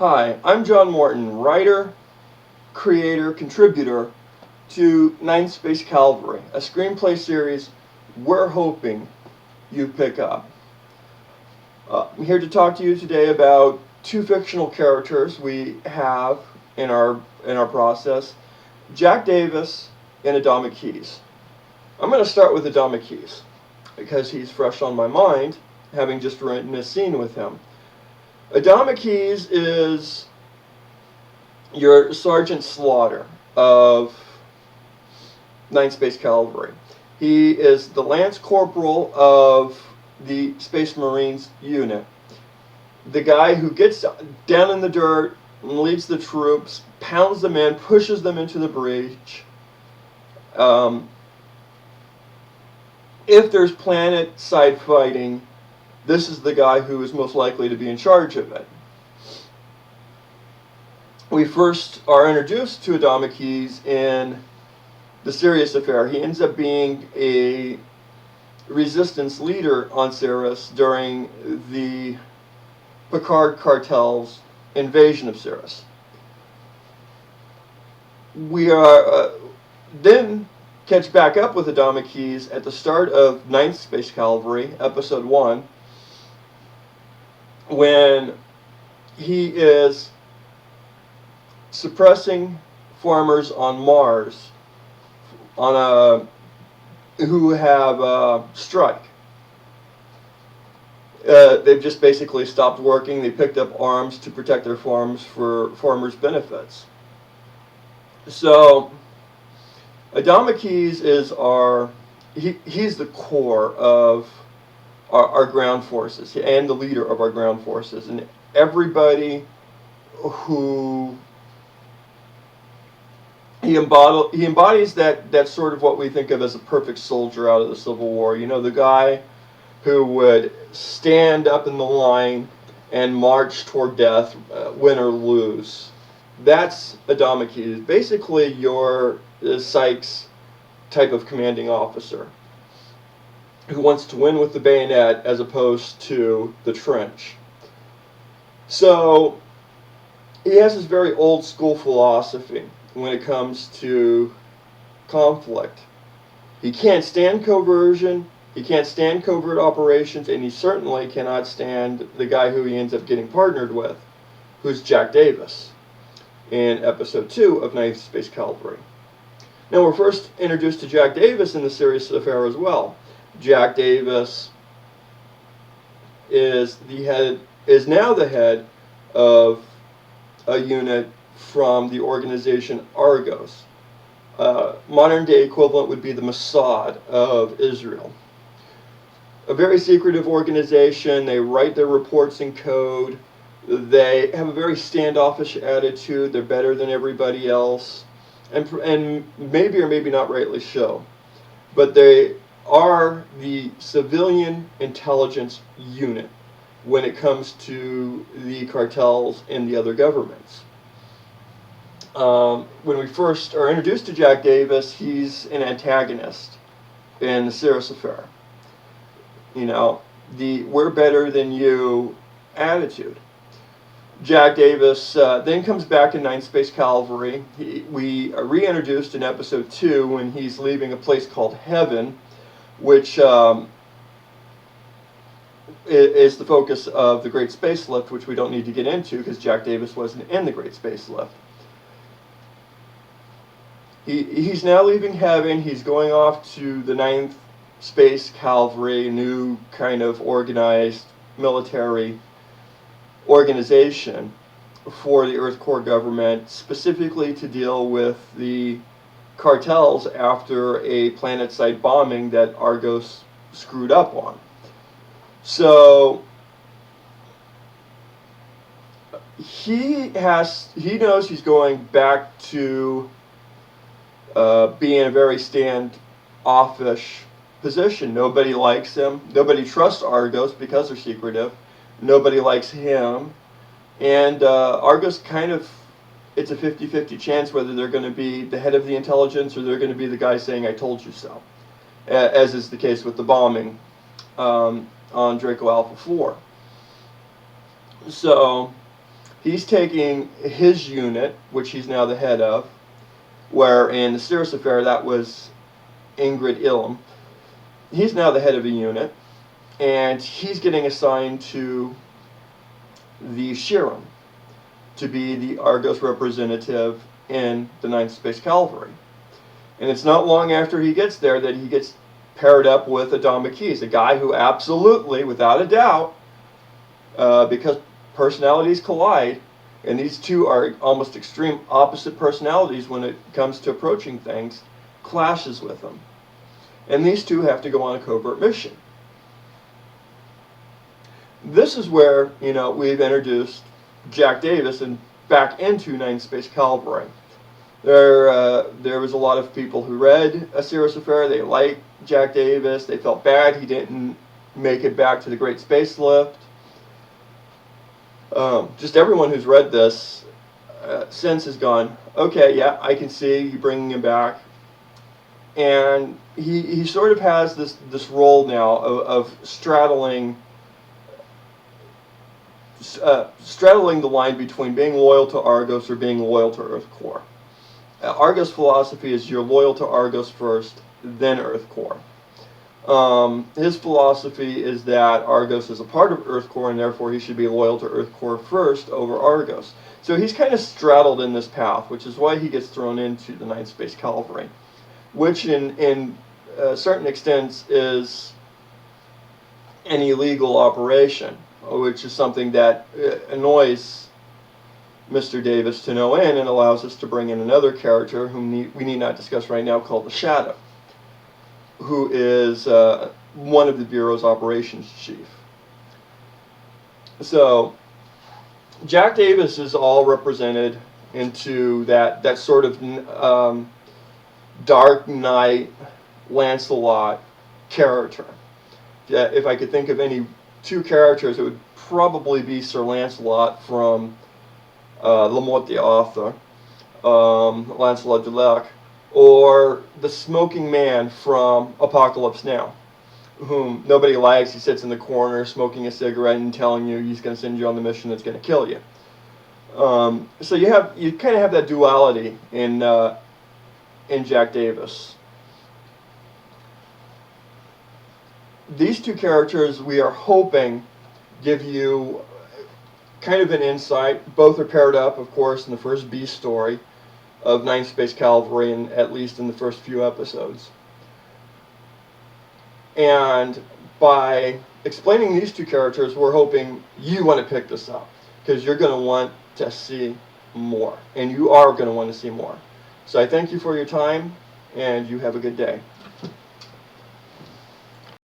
Hi, I'm John Morton, writer, creator, contributor to Ninth Space Calvary, a screenplay series we're hoping you pick up. I'm here to talk to you today about two fictional characters we have in our process, Jack Davis and Adama Keys. I'm going to start with Adama Keys because he's fresh on my mind, having just written a scene with him. Adama Keys is your Sergeant Slaughter of Ninth Space Calvary. He is the Lance Corporal of the Space Marines unit. The guy who gets down in the dirt, leads the troops, pounds them in, pushes them into the breach. If there's planet-side fighting, this is the guy who is most likely to be in charge of it. We first are introduced to Adama Keys in the Sirius affair. He ends up being a resistance leader on Sirius during the Picard cartel's invasion of Sirius. We are then catch back up with Adama Keys at the start of Ninth Space Calvary, Episode 1, when he is suppressing farmers on Mars who have a strike. They've just basically stopped working. They picked up arms to protect their farms for farmers' benefits. So Adama Keys is he's the core of our ground forces and the leader of our ground forces, and everybody who he embodies that sort of what we think of as a perfect soldier out of the Civil War. You know, the guy who would stand up in the line and march toward death, win or lose. That's Adama Keys. Basically your Sykes type of commanding officer who wants to win with the bayonet as opposed to the trench. So he has this very old school philosophy when it comes to conflict. He can't stand coercion, he can't stand covert operations, and he certainly cannot stand the guy who he ends up getting partnered with, who's Jack Davis, in Episode 2 of Ninth Space Calvary. Now we're first introduced to Jack Davis in the Sirius affair as well. Jack Davis is now the head of a unit from the organization Argos. Modern day equivalent would be the Mossad of Israel. A very secretive organization. They write their reports in code. They have a very standoffish attitude. They're better than everybody else, and maybe or maybe not rightly so. But they are the civilian intelligence unit when it comes to the cartels and the other governments. When we first are introduced to Jack Davis, he's an antagonist in the Sirius affair. You know, the we're better than you attitude. Jack Davis then comes back in Ninth Space Calvary. We are reintroduced in Episode 2 when he's leaving a place called Heaven, which is the focus of the Great Space Lift, which we don't need to get into because Jack Davis wasn't in the Great Space Lift. He's now leaving Heaven. He's going off to the Ninth Space Calvary, a new kind of organized military organization for the Earth Core government, specifically to deal with the cartels after a planet-side bombing that Argos screwed up on. So he knows he's going back to be in a very standoffish position. Nobody likes him. Nobody trusts Argos because they're secretive. Nobody likes him. And Argos it's a 50-50 chance whether they're going to be the head of the intelligence or they're going to be the guy saying, "I told you so," as is the case with the bombing on Draco Alpha 4. So He's taking his unit, which he's now the head of, where in the Cirrus affair that was Ingrid Ilm. He's now the head of a unit, and he's getting assigned to the Shiram to be the Argos representative in the 9th Space Calvary. And it's not long after he gets there that he gets paired up with Adama Keys, a guy who absolutely, without a doubt, because personalities collide, and these two are almost extreme opposite personalities when it comes to approaching things, clashes with them. And these two have to go on a covert mission. This is where, we've introduced Jack Davis and back into 9th Space Calvary. There was a lot of people who read A Cirrus Affair. They liked Jack Davis. They felt bad he didn't make it back to the Great Space Lift. Just everyone who's read this since has gone, okay, yeah, I can see you bringing him back. And he sort of has this role now of straddling the line between being loyal to Argos or being loyal to Earth Core. Argos philosophy is you're loyal to Argos first, then Earth Core. His philosophy is that Argos is a part of Earth Core, and therefore he should be loyal to Earth Core first over Argos. So he's kind of straddled in this path, which is why he gets thrown into the 9th Space Calvary, which in certain extents is an illegal operation, which is something that annoys Mr. Davis to no end and allows us to bring in another character whom we need not discuss right now, called the Shadow, who is one of the Bureau's operations chief. So Jack Davis is all represented into that sort of Dark Knight Lancelot character. If I could think of any two characters, it would probably be Sir Lancelot from Le Morte the author, Lancelot du Lac, or the smoking man from Apocalypse Now, whom nobody likes. He sits in the corner smoking a cigarette and telling you he's going to send you on the mission that's going to kill you. So you kind of have that duality in Jack Davis. These two characters, we are hoping, give you kind of an insight. Both are paired up, of course, in the first B story of 9th Space Calvary, and at least in the first few episodes. And by explaining these two characters, we're hoping you want to pick this up, because you're going to want to see more, and you are going to want to see more. So I thank you for your time, and you have a good day.